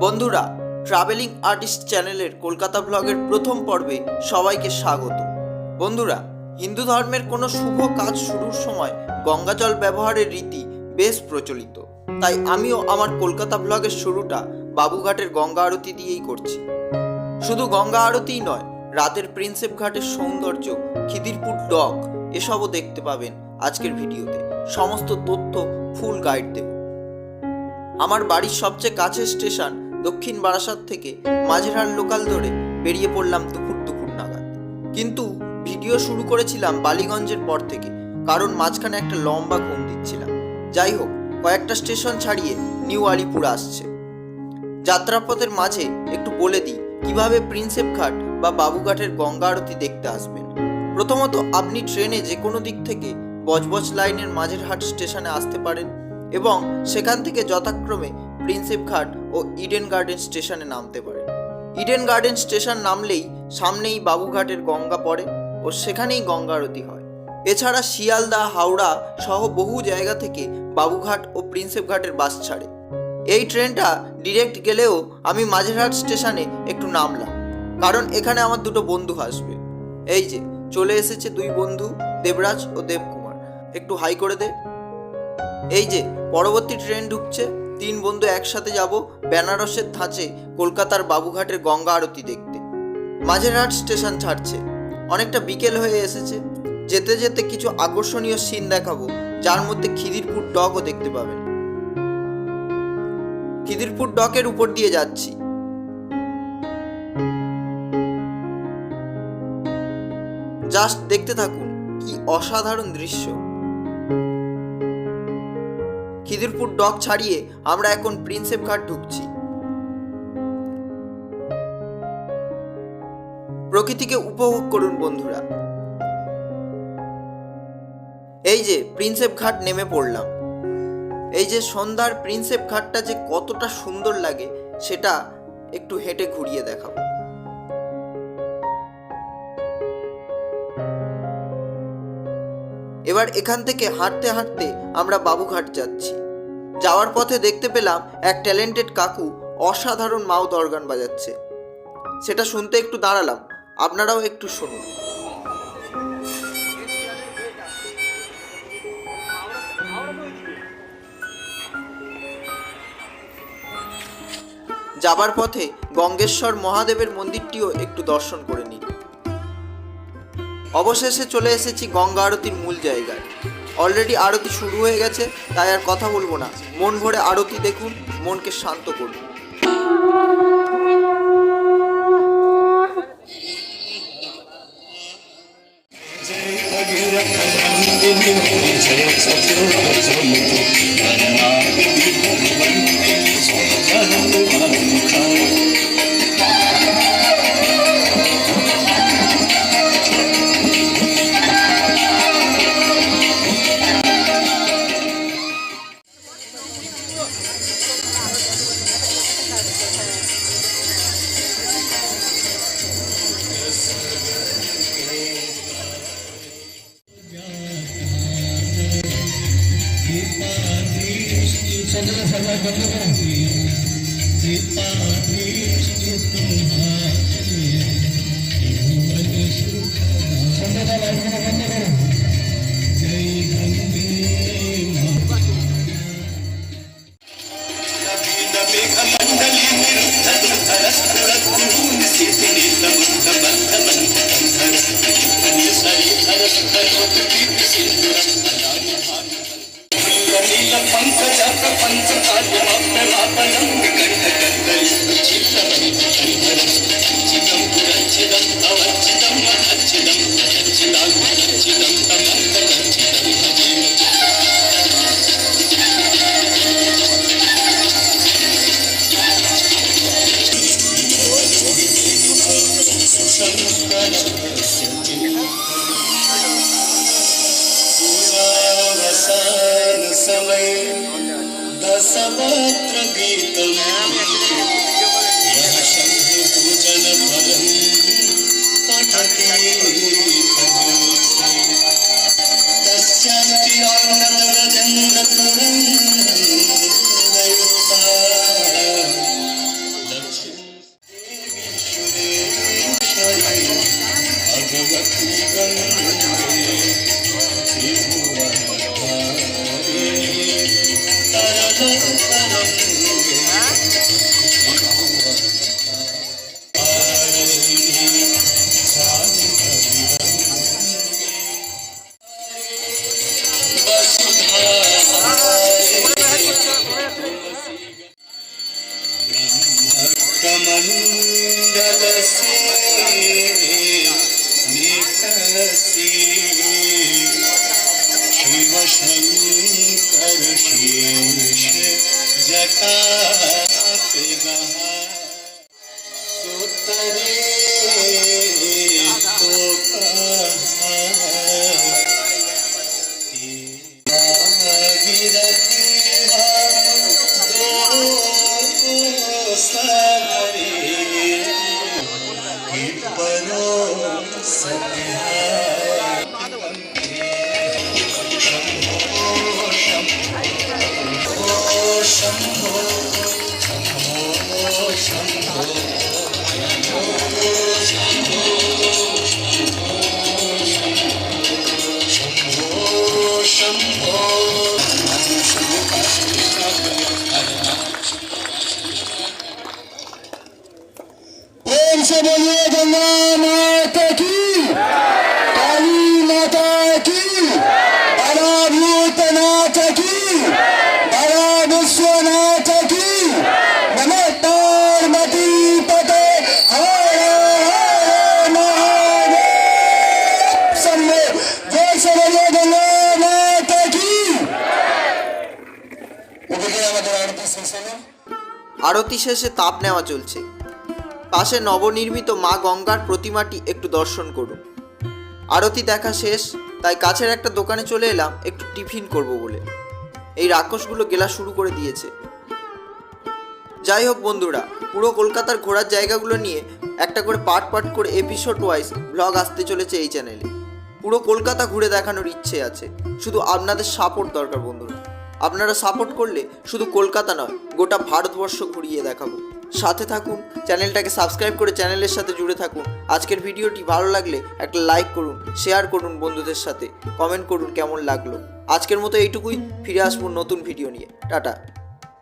বন্ধুরা, travelling artist চ্যানেলের কলকাতা ব্লগের প্রথম পর্বে সবাইকে স্বাগত। বন্ধুরা, হিন্দু ধর্মের কোনো শুভ কাজ শুরুর সময় গঙ্গা জল ব্যবহারের রীতি বেশ প্রচলিত। তাই আমিও আমার কলকাতা ব্লগের শুরুটা বাবুঘাটের গঙ্গা আরতি দিয়েই করছি। শুধু গঙ্গা আরতিই নয়, রাতের প্রিন্সেপ ঘাটের সৌন্দর্য, খিদিরপুর ডক এসবও দেখতে পাবেন আজকের ভিডিওতে। সমস্ত তথ্য ফুল গাইড দেব। আমার বাড়ির সবচেয়ে কাছের স্টেশন দক্ষিণ বারাসাত থেকে মাঝেরহাট লোকাল ধরে বেরিয়ে পড়লাম দুপুর নাগাদ। কিন্তু ভিডিও শুরু করেছিলাম বালিগঞ্জের পর থেকে, কারণ মাঝখানে একটা লম্বা ঘুম দিচ্ছিলাম। যাই হোক, কয়েকটা স্টেশন ছাড়িয়ে নিউ আলিপুর আসছে। যাত্রাপথের মাঝে একটু বলে দিই কিভাবে প্রিন্সেপ ঘাট বা বাবুঘাটের গঙ্গা আরতি দেখতে আসবেন। প্রথমত, আপনি ট্রেনে যে কোনো দিক থেকে বজবজ লাইনের মাঝেরহাট স্টেশনে আসতে পারেন এবং সেখান থেকে যথাক্রমে প্রিন্সেপ ঘাট ও ইডেন গার্ডেন স্টেশনে নামতে পারেন। ইডেন গার্ডেন স্টেশন নামলেই সামনেই বাবুঘাটের গঙ্গা পড়ে ও সেখানেই গঙ্গা আরতি হয়। এছাড়া শিয়ালদা, হাওড়া সহ বহু জায়গা থেকে বাবুঘাট ও প্রিন্সেপ ঘাটের বাস ছাড়ে। এই ট্রেনটা ডিরেক্ট গেলেও আমি মাঝেরহাট স্টেশনে একটু নামলাম, কারণ এখানে আমার দুটো বন্ধু আসবে। এই যে চলে এসেছে দুই বন্ধু, দেবরাজ ও দেবকুমার। একটু হাই করে দে। এই যে পরবর্তী ট্রেন ঢুকছে, তিন বন্ধু একসাথে যাব বেনারসের ধাঁচে কলকাতার বাবুঘাটের গঙ্গা আরতি দেখতে। মাঝেরহাট স্টেশন ছাড়ছে, অনেকটা বিকেল হয়ে এসেছে। যেতে যেতে কিছু আকর্ষণীয় সিন দেখাবো, যার মধ্যে খিদিরপুর ডকও দেখতে পাবেন। খিদিরপুর ডকের উপর দিয়ে যাচ্ছি। জাস্ট দেখতে থাকুন, কি অসাধারণ দৃশ্য। খিদিরপুর ডক ছাড়িয়ে আমরা এখন প্রিন্সেপ ঘাট ঢুকছি। প্রকৃতিকে উপভোগ করুন বন্ধুরা। এই যে প্রিন্সেপ ঘাট নেমে পড়লাম। এই যে সন্ধ্যার প্রিন্সেপ ঘাটটা যে কতটা সুন্দর লাগে সেটা একটু হেঁটে ঘুরিয়ে দেখাবো। এবার এখান থেকে হাঁটতে হাঁটতে আমরা বাবুঘাট যাচ্ছি। যাওয়ার পথে দেখতে পেলাম এক ট্যালেন্টেড কাকু অসাধারণ মাউথ অর্গান বাজাচ্ছে। সেটা শুনতে একটু দাঁড়ালাম, আপনারাও একটু শুনুন। যাবার পথে গঙ্গেশ্বর মহাদেবের মন্দিরটিও একটু দর্শন করে নিই। অবশেষে চলে এসেছি গঙ্গা আরতির মূল জায়গায়। অলরেডি আরতি শুরু হয়ে গেছে, তাই আর কথা বলবো না। মন ভরে আরতি দেখুন, মনকে শান্ত করুন। दशवक्त्र गीतम् यः शम्भु पूजन फलम् पठति तस्यान्ति आनन्दरजन्तपुरं दयुक्ता मंडल से निकसी शिव शंकर शीश जटा पे गहा सुतरे तो गिरती दो सगरे की परो प्रेम से बोलिए गंगा माता की, काली माता की, बड़ा भूतनाथ की, बड़ा विश्वनाथ की, नमः पार्वती पते हर हर महादेव शंभो। जय से बोलिए गंगा माता की। ওদিকে আমাদের আরতি শেষ হলো। আরতি শেষে তাপ নেওয়া চলছে। পাশে নবনির্মিত মা গঙ্গার প্রতিমাটি একটু দর্শন করুন। আরতি দেখা শেষ, তাই কাছের একটা দোকানে চলে এলাম একটু টিফিন করব বলে। এই রাক্ষসগুলো গেলা শুরু করে দিয়েছে। যাই হোক বন্ধুরা, পুরো কলকাতার ঘোরার জায়গাগুলো নিয়ে একটা করে পার্ট করে এপিসোড ওয়াইজ ব্লগ আসতে চলেছে এই চ্যানেলে। পুরো কলকাতা ঘুরে দেখানোর ইচ্ছে আছে, শুধু আপনাদের সাপোর্ট দরকার বন্ধুরা। আপনারা সাপোর্ট করলে শুধু কলকাতা নয়, গোটা ভারতবর্ষ ঘুরিয়ে দেখাবো। সাথে থাকুন, চ্যানেলটাকে সাবস্ক্রাইব করে চ্যানেলের সাথে জুড়ে থাকুন। আজকের ভিডিওটি ভালো লাগলে একটা লাইক করুন, শেয়ার করুন বন্ধুদের সাথে, কমেন্ট করুন কেমন লাগলো। আজকের মতো এইটুকুই, ফিরে আসবো নতুন ভিডিও নিয়ে। টাটা।